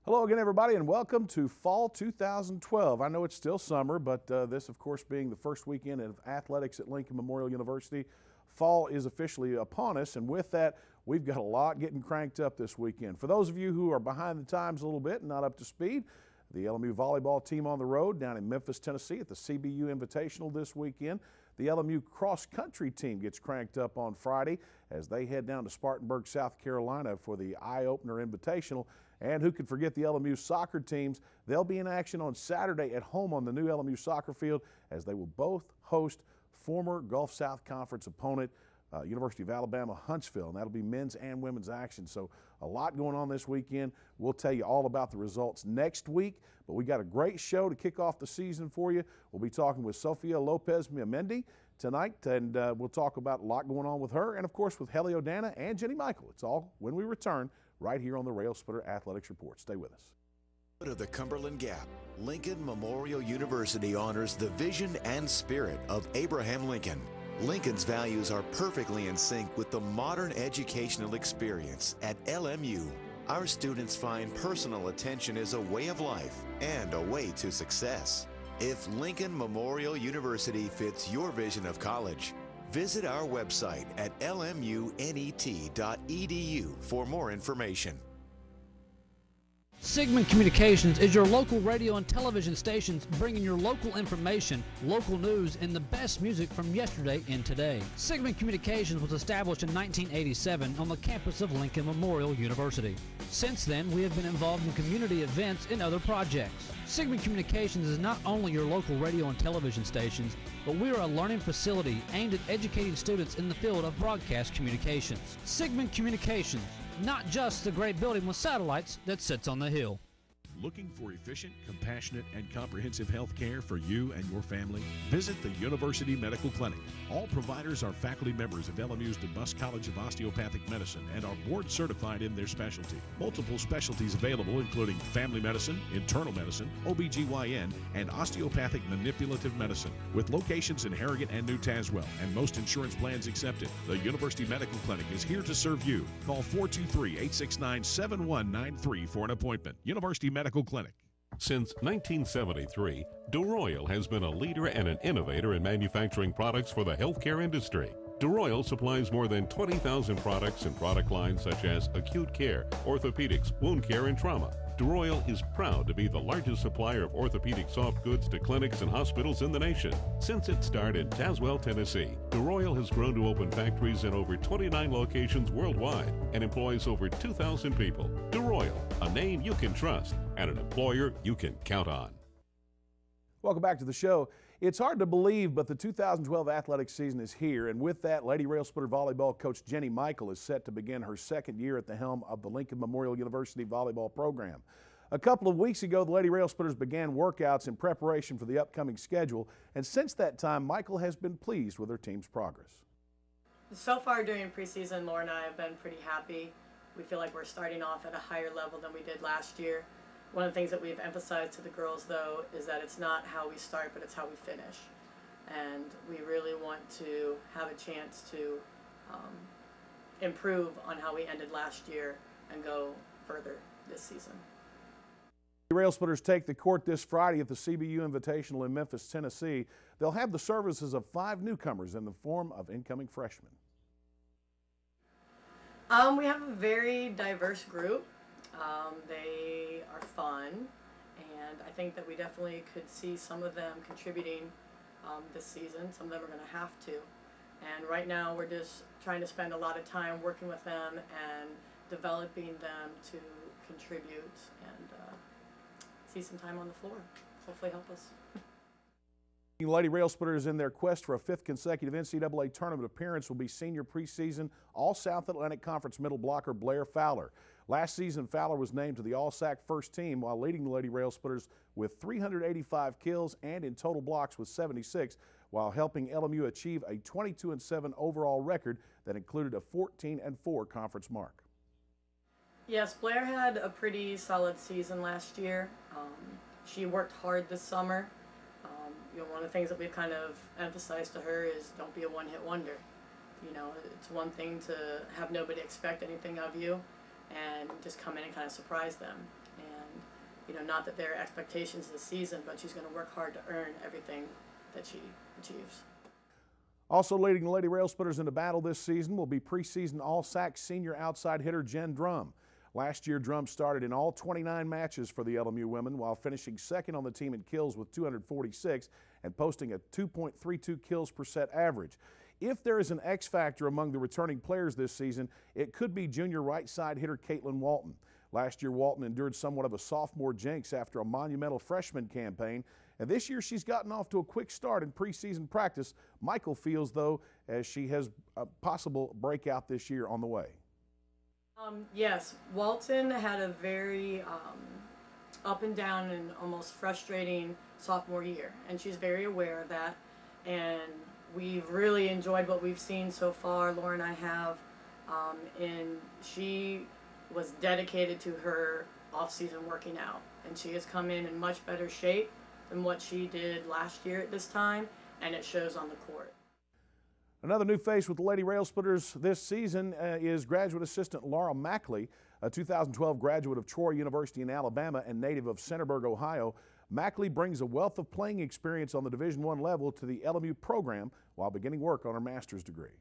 Hello again, everybody, and welcome to Fall 2012. I know it's still summer, but this, of course, being the first weekend of athletics at Lincoln Memorial University, fall is officially upon us, and with that, we've got a lot getting cranked up this weekend. For those of you who are behind the times a little bit and not up to speed, the LMU volleyball team on the road down in Memphis, Tennessee at the CBU Invitational this weekend. The LMU cross-country team gets cranked up on Friday as they head down to Spartanburg, South Carolina for the Eye-Opener Invitational. And who could forget the LMU soccer teams? They'll be in action on Saturday at home on the new LMU soccer field as they will both host former Gulf South Conference opponent University of Alabama Huntsville, and that'll be men's and women's action. So a lot going on this weekend. We'll tell you all about the results next week, but we got a great show to kick off the season for you. We'll be talking with Sofia Lopez-Miamendi tonight, and we'll talk about a lot going on with her, and of course with Helly O'Dana and Jenny Michael. It's all when we return right here on the Railsplitter Athletics Report. Stay with us. Of the Cumberland Gap, Lincoln Memorial University honors the vision and spirit of Abraham Lincoln. Lincoln's values are perfectly in sync with the modern educational experience at LMU. Our students find personal attention is a way of life and a way to success. If Lincoln Memorial University fits your vision of college, visit our website at lmunet.edu for more information. Sigmund Communications is your local radio and television stations bringing your local information, local news, and the best music from yesterday and today. Sigmund Communications was established in 1987 on the campus of Lincoln Memorial University. Since then, we have been involved in community events and other projects. Sigmund Communications is not only your local radio and television stations, but we are a learning facility aimed at educating students in the field of broadcast communications. Sigmund Communications, not just the great building with satellites that sits on the hill. Looking for efficient, compassionate, and comprehensive health care for you and your family? Visit the University Medical Clinic. All providers are faculty members of LMU's DeBusk College of Osteopathic Medicine and are board certified in their specialty. Multiple specialties available including family medicine, internal medicine, OBGYN, and osteopathic manipulative medicine, with locations in Harrogate and New Tazewell, and most insurance plans accepted. The University Medical Clinic is here to serve you. Call 423-869-7193 for an appointment. University Medical Clinic. Since 1973, DeRoyal has been a leader and an innovator in manufacturing products for the healthcare industry. DeRoyal supplies more than 20,000 products and product lines such as acute care, orthopedics, wound care, and trauma. DeRoyal is proud to be the largest supplier of orthopedic soft goods to clinics and hospitals in the nation. Since its start in Tazewell, Tennessee, DeRoyal has grown to open factories in over 29 locations worldwide and employs over 2,000 people. DeRoyal, a name you can trust and an employer you can count on. Welcome back to the show. It's hard to believe, but the 2012 athletics season is here, and with that, Lady Railsplitter volleyball coach Jenny Michael is set to begin her second year at the helm of the Lincoln Memorial University volleyball program. A couple of weeks ago, the Lady Railsplitters began workouts in preparation for the upcoming schedule, and since that time, Michael has been pleased with her team's progress. So far during preseason, Laura and I have been pretty happy. We feel like we're starting off at a higher level than we did last year. One of the things that we've emphasized to the girls, though, is that it's not how we start, but it's how we finish. And we really want to have a chance to improve on how we ended last year and go further this season. The Railsplitters take the court this Friday at the CBU Invitational in Memphis, Tennessee. They'll have the services of 5 newcomers in the form of incoming freshmen. We have a very diverse group. They are fun, and I think that we definitely could see some of them contributing this season. Some of them are going to have to. And right now we're just trying to spend a lot of time working with them and developing them to contribute and see some time on the floor. Hopefully help us. Lady Railsplitters, in their quest for a 5th consecutive NCAA tournament appearance, will be senior preseason All-South Atlantic Conference middle blocker Blair Fowler. Last season, Fowler was named to the All-SAC first team while leading the Lady Railsplitters with 385 kills and in total blocks with 76, while helping LMU achieve a 22-7 overall record that included a 14-4 conference mark. Yes, Blair had a pretty solid season last year. She worked hard this summer. One of the things that we've kind of emphasized to her is don't be a one-hit wonder. It's one thing to have nobody expect anything of you and just come in and kind of surprise them. And, you know, not that there are expectations this season, but she's going to work hard to earn everything that she achieves. Also leading the Lady Railsplitters into battle this season will be preseason All-SAC senior outside hitter Jen Drum. Last year, Drum started in all 29 matches for the LMU women while finishing second on the team in kills with 246 and posting a 2.32 kills per set average. If there is an X factor among the returning players this season, it could be junior right side hitter Caitlin Walton. Last year, Walton endured somewhat of a sophomore jinx after a monumental freshman campaign, and this year she's gotten off to a quick start in preseason practice. Michael feels, though, as she has a possible breakout this year on the way. Yes, Walton had a very up and down and almost frustrating sophomore year, and she's very aware of that, and we've really enjoyed what we've seen so far. Laura and I have, and she was dedicated to her off-season working out, and she has come in much better shape than what she did last year at this time, and it shows on the court. Another new face with the Lady Railsplitters this season is graduate assistant Laura Mackley, a 2012 graduate of Troy University in Alabama and native of Centerburg, Ohio. Mackley brings a wealth of playing experience on the Division I level to the LMU program while beginning work on her master's degree.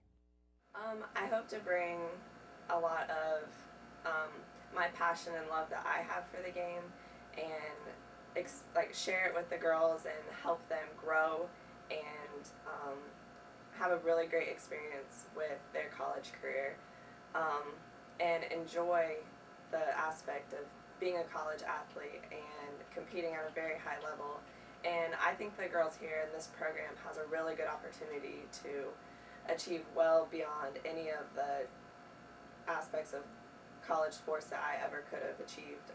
I hope to bring a lot of my passion and love that I have for the game and share it with the girls and help them grow and have a really great experience with their college career and enjoy the aspect of being a college athlete and competing at a very high level. And I think the girls here in this program has a really good opportunity to achieve well beyond any of the aspects of college sports that I ever could have achieved.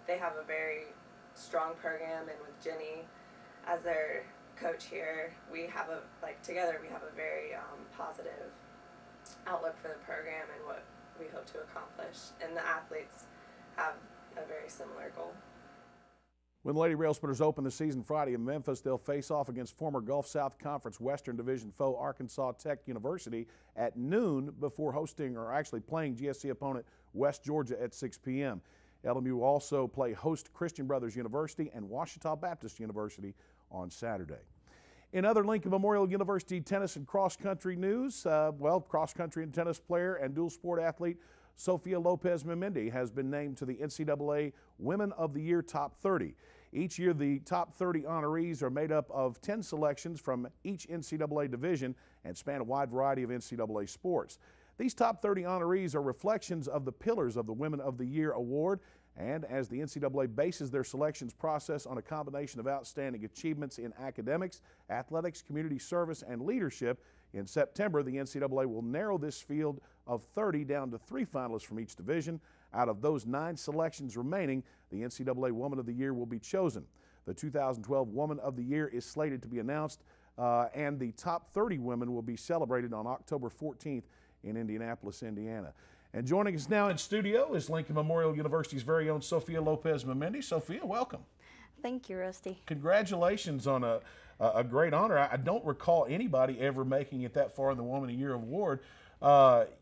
They have a very strong program, and with Jenny as their coach here, we have together we have a very positive outlook for the program and what we hope to accomplish, and the athletes have a very similar goal. When the Lady Railsplitters open the season Friday in Memphis, they'll face off against former Gulf South Conference Western Division foe Arkansas Tech University at noon before hosting, or actually playing, GSC opponent West Georgia at 6 p.m. LMU will also play host Christian Brothers University and Ouachita Baptist University on Saturday. In other Lincoln Memorial University tennis and cross-country news, cross-country and tennis player and dual sport athlete Sofia Lopez-Mamendi has been named to the NCAA Women of the Year Top 30. Each year, the top 30 honorees are made up of 10 selections from each NCAA division and span a wide variety of NCAA sports. These top 30 honorees are reflections of the pillars of the Women of the Year award, and as the NCAA bases their selections process on a combination of outstanding achievements in academics, athletics, community service, and leadership, in September, the NCAA will narrow this field of 30 down to 3 finalists from each division. Out of those 9 selections remaining, the NCAA Woman of the Year will be chosen. The 2012 Woman of the Year is slated to be announced, and the top 30 women will be celebrated on October 14th in Indianapolis, Indiana. And joining us now in studio is Lincoln Memorial University's very own Sofia Lopez-Mamendi. Sofia, welcome. Thank you, Rusty. Congratulations on a great honor. I don't recall anybody ever making it that far in the Woman of the Year award.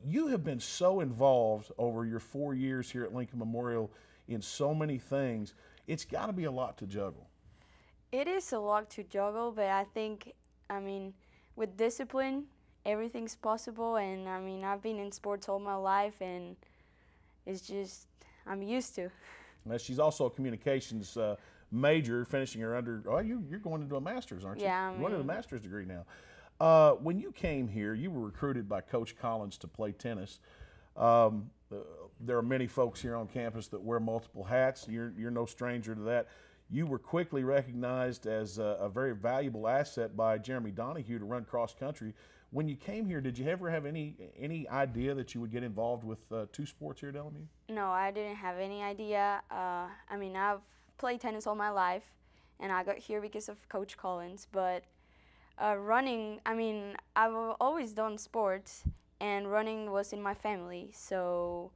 You have been so involved over your 4 years here at Lincoln Memorial in so many things. It's got to be a lot to juggle. It is a lot to juggle, but I think, with discipline, everything's possible. And I've been in sports all my life, and it's just, I'm used to. Now, she's also a communications major, finishing her you're going into a master's, aren't you? Yeah, You're going into a master's degree now. When you came here, you were recruited by Coach Collins to play tennis. There are many folks here on campus that wear multiple hats. You're no stranger to that. You were quickly recognized as a very valuable asset by Jeremy Donahue to run cross country. When you came here, did you ever have any idea that you would get involved with 2 sports here at LMU? No, I didn't have any idea. I've played tennis all my life, and I got here because of Coach Collins. But running, I've always done sports, and running was in my family. So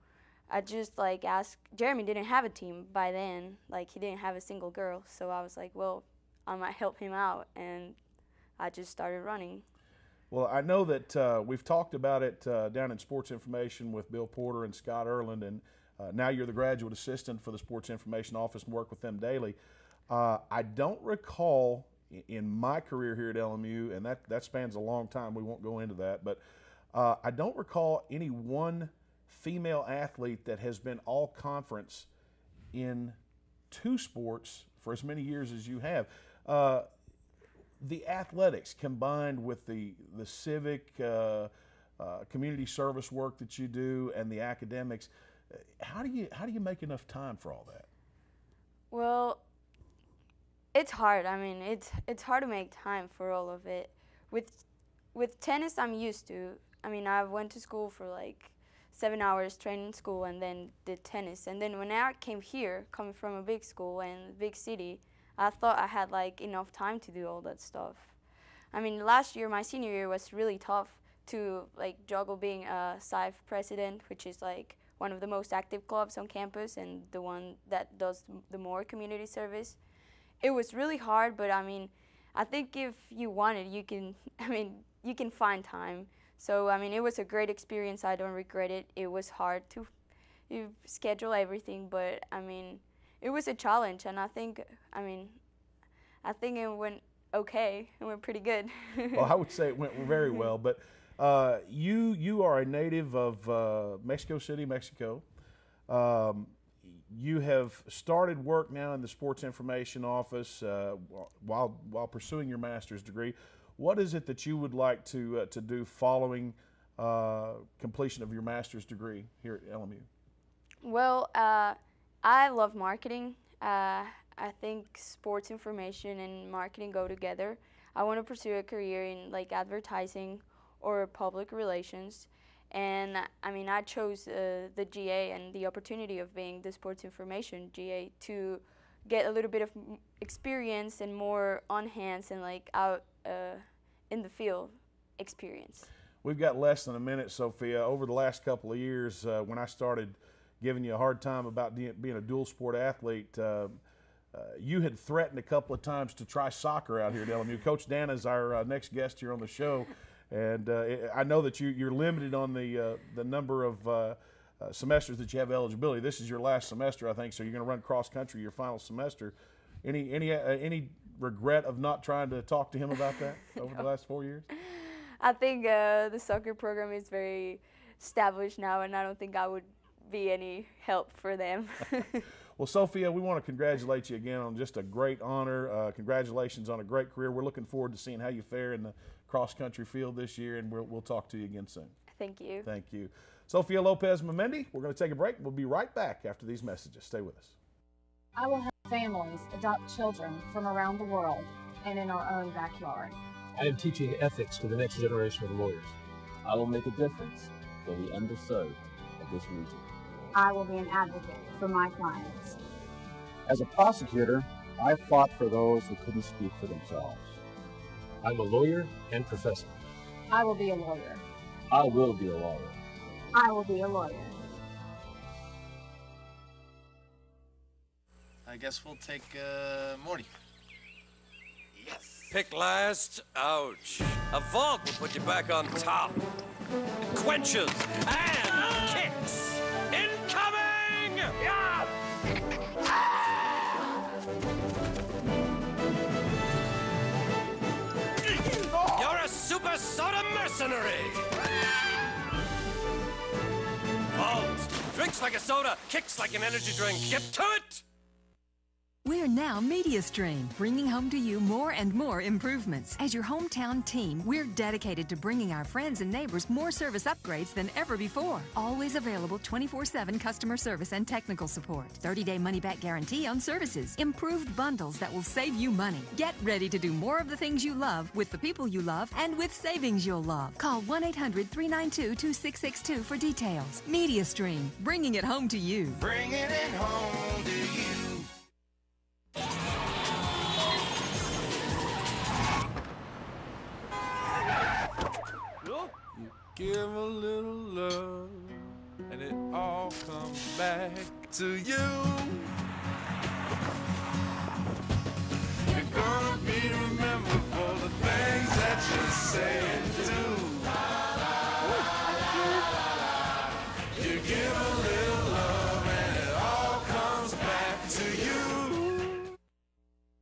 I just asked. Jeremy didn't have a team by then. He didn't have a single girl. So I was like, well, I might help him out, and I just started running. Well, I know that we've talked about it down in Sports Information with Bill Porter and Scott Erland, and Now you're the graduate assistant for the Sports Information Office and work with them daily. I don't recall in my career here at LMU, and that spans a long time, we won't go into that, but I don't recall any one female athlete that has been all conference in 2 sports for as many years as you have. The athletics combined with the civic community service work that you do and the academics, how do you make enough time for all that? Well, it's hard. I mean, it's hard to make time for all of it. With tennis, I'm used to. I mean, I went to school for like 7 hours training school and then did tennis. And then when I came here, coming from a big school and big city, I thought I had like enough time to do all that stuff. I mean, last year, my senior year was really tough to like juggle being a SIFE president, which is like one of the most active clubs on campus and the one that does the more community service. It was really hard, but I mean, I think if you want it, you can, I mean, you can find time. So, I mean, it was a great experience. I don't regret it. It was hard to schedule everything, but I mean, it was a challenge, and I think it went okay. It went pretty good. Well, I would say it went very well, but you are a native of Mexico City, Mexico. You have started work now in the Sports Information Office while pursuing your master's degree. What is it that you would like to do following completion of your master's degree here at LMU? Well, I love marketing. I think sports information and marketing go together. I want to pursue a career in like advertising or public relations. And I mean, I chose the GA and the opportunity of being the sports information GA to get a little bit of experience and more on hands and like out in the field experience. We've got less than a minute, Sophia. Over the last couple of years, when I started giving you a hard time about being a dual sport athlete, you had threatened a couple of times to try soccer out here at LMU. Coach Dan is our next guest here on the show. And I know that you're limited on the number of semesters that you have eligibility. This is your last semester, I think, so you're going to run cross country your final semester. Any regret of not trying to talk to him about that over the last 4 years? I think the soccer program is very established now, and I don't think I would be any help for them. Well, Sophia, we want to congratulate you again on just a great honor. Congratulations on a great career. We're looking forward to seeing how you fare in the cross-country field this year, and we'll talk to you again soon. Thank you. Thank you. Sophia Lopez-Mamendi, we're going to take a break. We'll be right back after these messages. Stay with us. I will have families adopt children from around the world and in our own backyard. I am teaching ethics to the next generation of lawyers. I will make a difference for the underserved of this region. I will be an advocate for my clients. As a prosecutor, I fought for those who couldn't speak for themselves. I'm a lawyer and professor. I will be a lawyer. I will be a lawyer. I will be a lawyer. I guess we'll take Morty. Yes. Pick last. Ouch. A vault will put you back on top. It quenches and kicks. Incoming! Yeah! You're a super soda mercenary! Vault! Drinks like a soda, kicks like an energy drink. Get to it! We're now MediaStream, bringing home to you more and more improvements. As your hometown team, we're dedicated to bringing our friends and neighbors more service upgrades than ever before. Always available 24/7 customer service and technical support. 30-day money-back guarantee on services. Improved bundles that will save you money. Get ready to do more of the things you love with the people you love and with savings you'll love. Call 1-800-392-2662 for details. MediaStream, bringing it home to you. Bringing it home to you. You give a little love, and it all comes back to you. You're gonna be remembered for the things that you say and do. You give a little love, back to you.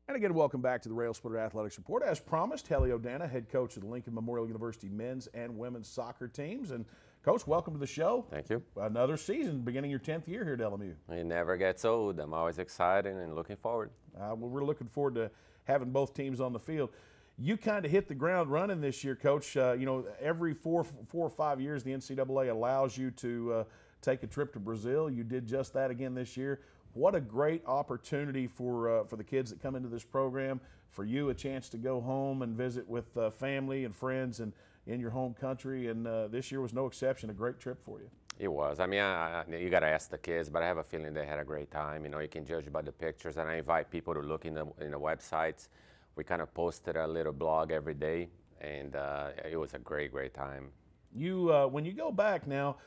And again, welcome back to the Railsplitter Athletics Report. As promised, Helly O'Dana, head coach of the Lincoln Memorial University men's and women's soccer teams. And Coach, welcome to the show. Thank you. Another season, beginning your 10th year here at LMU. It never gets old. I'm always excited and looking forward. Well, we're looking forward to having both teams on the field. You kind of hit the ground running this year, Coach. You know, every four or 5 years, the NCAA allows you to take a trip to Brazil. You did just that again this year. What a great opportunity for the kids that come into this program, for you a chance to go home and visit with family and friends and in your home country, and this year was no exception, a great trip for you. It was. I mean, you got to ask the kids, but I have a feeling they had a great time. You know, you can judge by the pictures, and I invite people to look in the websites. We kind of posted a little blog every day, and it was a great, great time. You, when you go back now,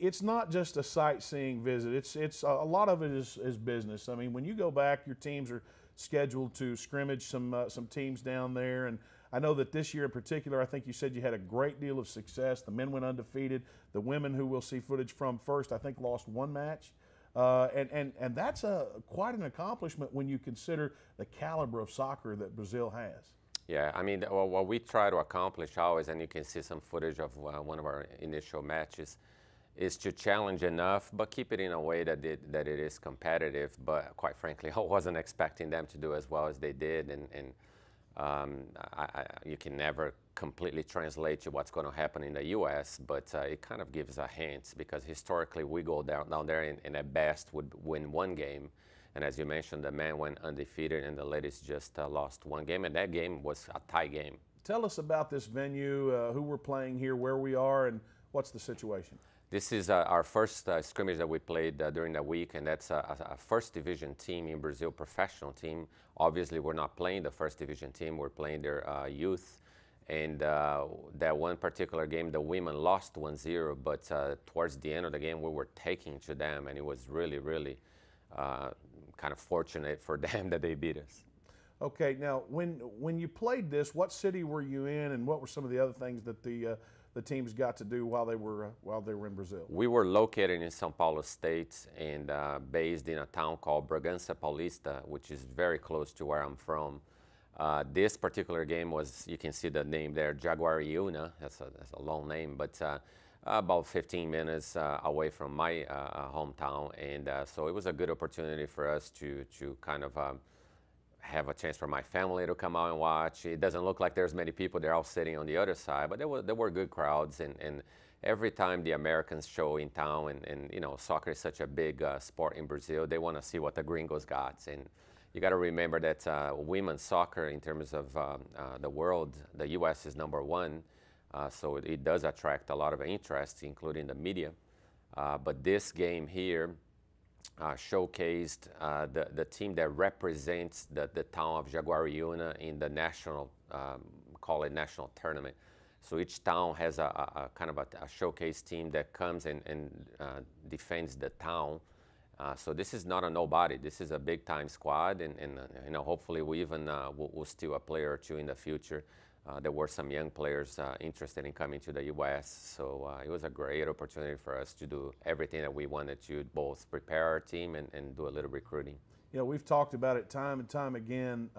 it's not just a sightseeing visit. It's a lot of it is business. I mean, when you go back, your teams are scheduled to scrimmage some teams down there, and I know that this year in particular, I think you said you had a great deal of success. The men went undefeated. The women, who we'll see footage from first, I think lost one match. And that's quite an accomplishment when you consider the caliber of soccer that Brazil has. Yeah, I mean, what we try to accomplish always, and you can see some footage of one of our initial matches, is to challenge enough, but keep it in a way that it is competitive. But quite frankly, I wasn't expecting them to do as well as they did, and you can never completely translate to what's going to happen in the U.S., but it kind of gives a hint, because historically we go down there and at best would win one game. And as you mentioned, the men went undefeated and the ladies just lost one game, and that game was a tie game. Tell us about this venue, who we're playing here, where we are, and what's the situation? This is our first scrimmage that we played during the week, and that's a first division team in Brazil, professional team. Obviously, we're not playing the first division team, we're playing their youth. And that one particular game, the women lost 1-0, but towards the end of the game, we were taking to them, and it was really, really kind of fortunate for them that they beat us. Okay, now when you played this, what city were you in, and what were some of the other things that the teams got to do while they were in Brazil? We were located in São Paulo State and based in a town called Bragança Paulista, which is very close to where I'm from. This particular game was, you can see the name there, Jaguariúna. That's a long name, but about 15 minutes away from my hometown, and so it was a good opportunity for us to kind of have a chance for my family to come out and watch. It doesn't look like there's many people. They're all sitting on the other side, but there were good crowds, and every time the Americans show in town, and you know, soccer is such a big sport in Brazil, they want to see what the gringos got. And you got to remember that women's soccer, in terms of the world, the U.S. is #1, so it does attract a lot of interest, including the media. But this game here showcased the team that represents the town of Jaguariúna in the national, call it national tournament. So each town has a kind of a showcase team that comes and defends the town. So this is not a nobody. This is a big-time squad, and you know, hopefully we even will steal a player or two in the future. There were some young players interested in coming to the U.S., so it was a great opportunity for us to do everything that we wanted to, both prepare our team and do a little recruiting. You know, we've talked about it time and time again.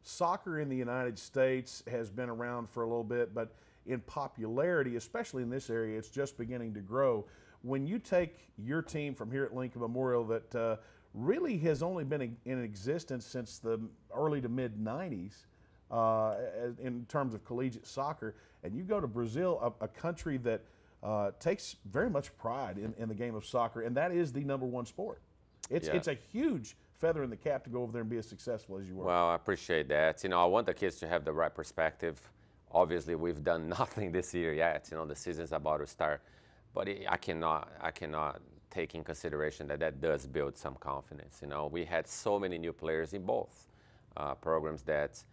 Soccer in the United States has been around for a little bit, but in popularity, especially in this area, it's just beginning to grow. When you take your team from here at Lincoln Memorial that really has only been in existence since the early to mid-90s in terms of collegiate soccer, and you go to Brazil, a country that takes very much pride in the game of soccer, and that is the #1 sport. It's a huge feather in the cap to go over there and be as successful as you were. Well, I appreciate that. You know, I want the kids to have the right perspective. Obviously, we've done nothing this year yet. You know, the season's about to start. But I cannot take in consideration that does build some confidence. You know, we had so many new players in both programs that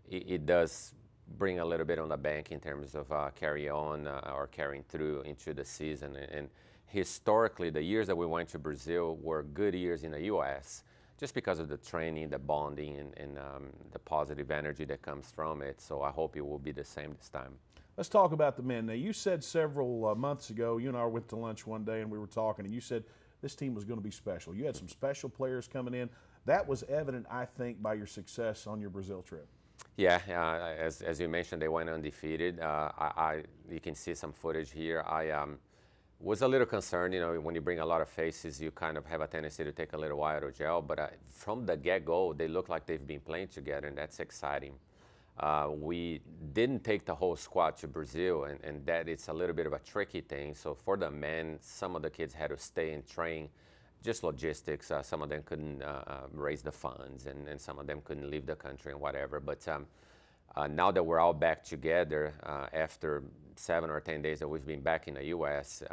it does bring a little bit on the bank in terms of carry on or carrying through into the season. And historically, the years that we went to Brazil were good years in the U.S. just because of the training, the bonding, and the positive energy that comes from it. So I hope it will be the same this time. Let's talk about the men. Now, you said several months ago, you and I went to lunch one day and we were talking, and you said this team was going to be special. You had some special players coming in. That was evident, I think, by your success on your Brazil trip. Yeah, as you mentioned, they went undefeated. You can see some footage here. I was a little concerned, when you bring a lot of faces, you kind of have a tendency to take a little while to gel. But from the get-go, they look like they've been playing together, and that's exciting. We didn't take the whole squad to Brazil, and that it's a little bit of a tricky thing. So for the men, some of the kids had to stay and train. Just logistics. Some of them couldn't raise the funds, and some of them couldn't leave the country and whatever. But now that we're all back together after 7 or 10 days that we've been back in the U.S.,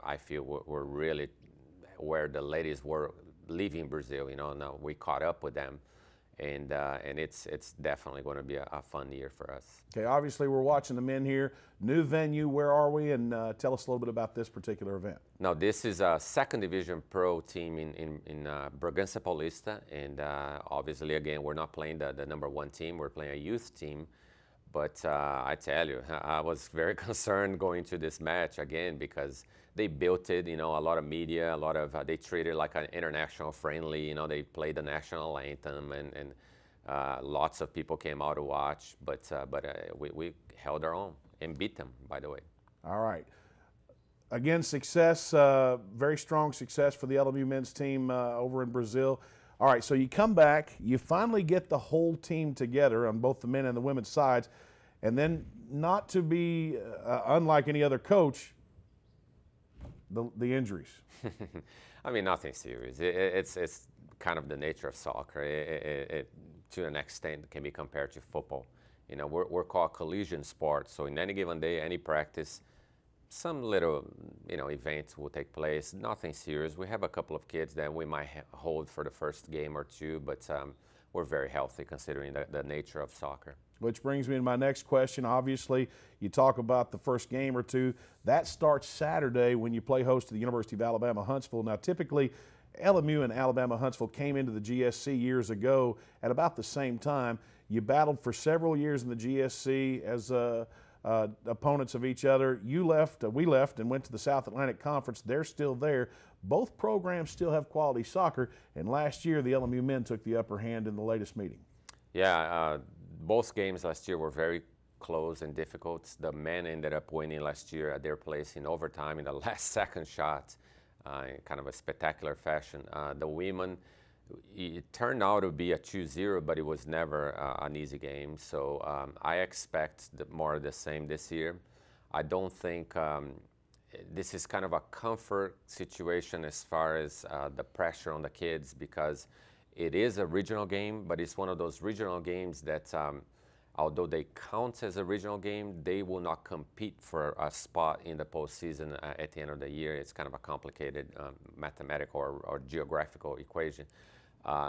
I feel we're really where the ladies were leaving Brazil. Now we caught up with them, and it's definitely going to be a fun year for us. Okay, obviously we're watching the men here. New venue, where are we? And tell us a little bit about this particular event. Now, this is a second division pro team in Bragança Paulista, and obviously, again, we're not playing the #1 team. We're playing a youth team. But I tell you, I was very concerned going to this match again because they built it, a lot of media, they treated it like an international friendly, they played the national anthem, and lots of people came out to watch, but we held our own and beat them, by the way. All right. Again, success, very strong success for the LMU men's team over in Brazil. All right, so you come back, you finally get the whole team together on both the men and the women's sides, and then not to be unlike any other coach, the injuries. I mean, nothing serious. It's kind of the nature of soccer. It to an extent can be compared to football. We're called collision sports, so in any given day, any practice, some little, events will take place. Nothing serious. We have a couple of kids that we might hold for the first game or two, but we're very healthy considering the nature of soccer. Which brings me to my next question. Obviously, you talk about the first game or two. That starts Saturday when you play host to the University of Alabama Huntsville. Now, typically, LMU and Alabama Huntsville came into the GSC years ago at about the same time. You battled for several years in the GSC as opponents of each other. You left, we left, and went to the South Atlantic Conference. They're still there. Both programs still have quality soccer, and last year the LMU men took the upper hand in the latest meeting. Yeah, both games last year were very close and difficult. The men ended up winning last year at their place in overtime in the last second shot in kind of a spectacular fashion. The women, it turned out to be a 2-0, but it was never an easy game. So I expect more of the same this year. I don't think this is kind of a comfort situation as far as the pressure on the kids, because it is a regional game, but it's one of those regional games that although they count as a regional game, they will not compete for a spot in the postseason at the end of the year. It's kind of a complicated mathematical or geographical equation.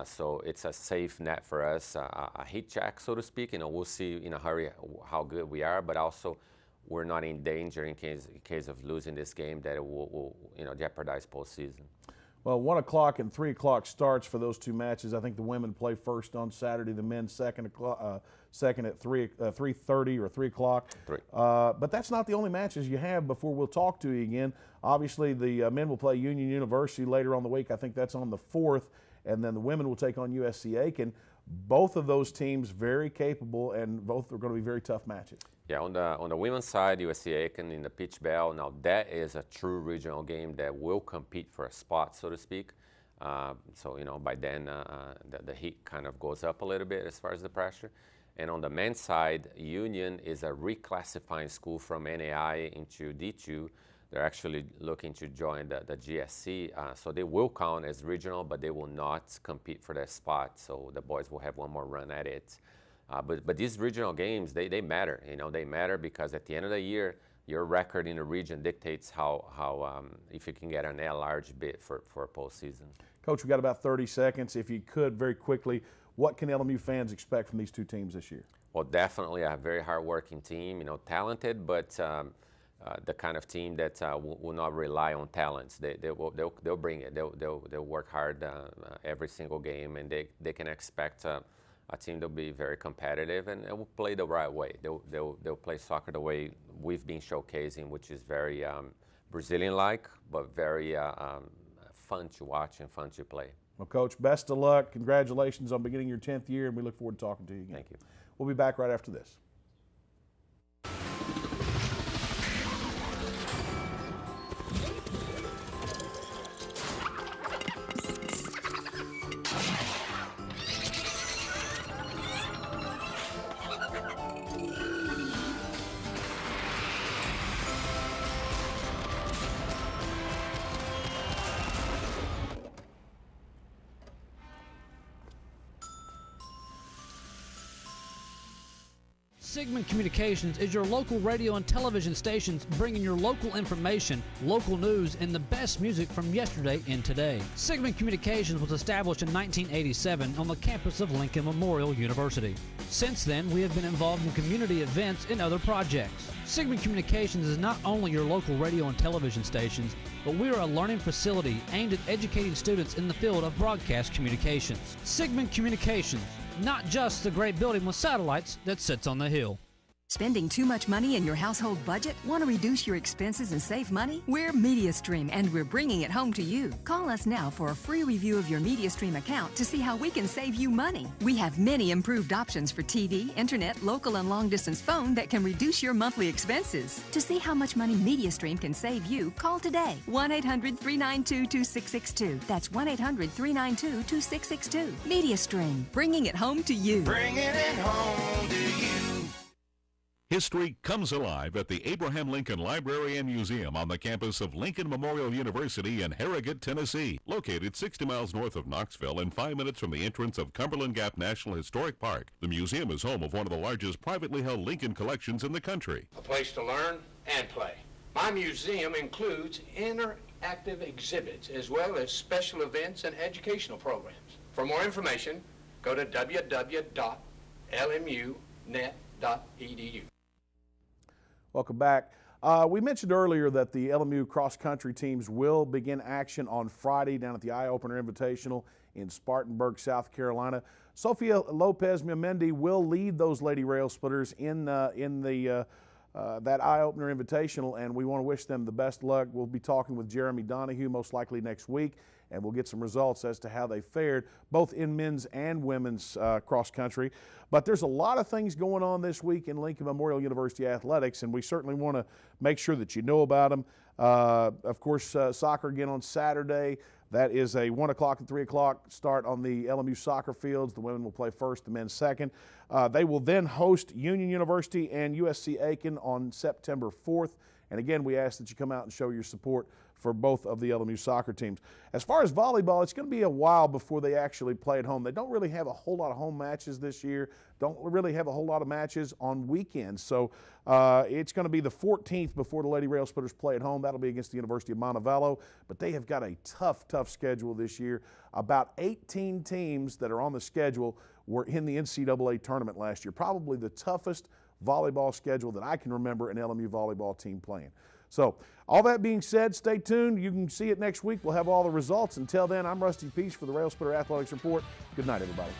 So it's a safe net for us, a heat check, so to speak. We'll see in a hurry how good we are, but also we're not in danger in case of losing this game that it will jeopardize postseason. Well, 1 o'clock and 3 o'clock starts for those two matches. I think the women play first on Saturday, the men second at 3:30 or 3 o'clock. But that's not the only matches you have before we'll talk to you again. Obviously, the men will play Union University later on the week. I think that's on the 4th. And then the women will take on USC Aiken. Both of those teams very capable, and both are going to be very tough matches. Yeah, on the women's side, USC Aiken in the Peach Bell. Now that is a true regional game that will compete for a spot, so to speak. So by then the heat kind of goes up a little bit as far as the pressure. And on the men's side, Union is a reclassifying school from NAI into D2. They're actually looking to join the GSC, so they will count as regional, but they will not compete for that spot. So the boys will have one more run at it. But these regional games, they matter. They matter because at the end of the year, your record in the region dictates how if you can get an at-large bid for a postseason. Coach, we've got about 30 seconds. If you could, very quickly, what can LMU fans expect from these two teams this year? Well, definitely a very hard-working team. Talented, but the kind of team that will not rely on talents. They'll bring it. They'll work hard every single game, and they can expect a team that'll be very competitive and will play the right way. They'll play soccer the way we've been showcasing, which is very Brazilian-like, but very fun to watch and fun to play. Well, Coach, best of luck. Congratulations on beginning your 10th year, and we look forward to talking to you again. Thank you. We'll be back right after this. Sigmund Communications is your local radio and television stations bringing your local information, local news, and the best music from yesterday and today. Sigmund Communications was established in 1987 on the campus of Lincoln Memorial University. Since then, we have been involved in community events and other projects. Sigmund Communications is not only your local radio and television stations, but we are a learning facility aimed at educating students in the field of broadcast communications. Sigmund Communications, not just the great building with satellites that sits on the hill. Spending too much money in your household budget? Want to reduce your expenses and save money? We're MediaStream, and we're bringing it home to you. Call us now for a free review of your MediaStream account to see how we can save you money. We have many improved options for TV, internet, local and long-distance phone that can reduce your monthly expenses. To see how much money MediaStream can save you, call today. 1-800-392-2662. That's 1-800-392-2662. MediaStream, bringing it home to you. Bringing it home to you. History comes alive at the Abraham Lincoln Library and Museum on the campus of Lincoln Memorial University in Harrogate, Tennessee. Located 60 miles north of Knoxville and 5 minutes from the entrance of Cumberland Gap National Historic Park, the museum is home of one of the largest privately held Lincoln collections in the country. A place to learn and play. My museum includes interactive exhibits as well as special events and educational programs. For more information, go to www.lmunet.edu. Welcome back. We mentioned earlier that the LMU cross-country teams will begin action on Friday down at the Eye Opener Invitational in Spartanburg, South Carolina. Sofia Lopez-Mamendi will lead those Lady Railsplitters in that Eye Opener Invitational, and we want to wish them the best luck. We'll be talking with Jeremy Donahue most likely next week, and we'll get some results as to how they fared, both in men's and women's cross-country. But there's a lot of things going on this week in Lincoln Memorial University athletics, and we certainly want to make sure that you know about them. Of course, soccer again on Saturday. That is a 1 o'clock and 3 o'clock start on the LMU soccer fields. The women will play first, the men second. They will then host Union University and USC Aiken on September 4th. And again, we ask that you come out and show your support for both of the LMU soccer teams. As far as volleyball, it's going to be a while before they actually play at home. They don't really have a whole lot of home matches this year, don't really have a whole lot of matches on weekends. So it's going to be the 14th before the Lady Railsplitters play at home. That'll be against the University of Montevallo. But they have got a tough schedule this year. About 18 teams that are on the schedule were in the NCAA tournament last year. Probably the toughest volleyball schedule that I can remember an LMU volleyball team playing. So all that being said, stay tuned. You can see it next week. We'll have all the results. Until then, I'm Rusty Peach for the Railsplitter Athletics Report. Good night, everybody.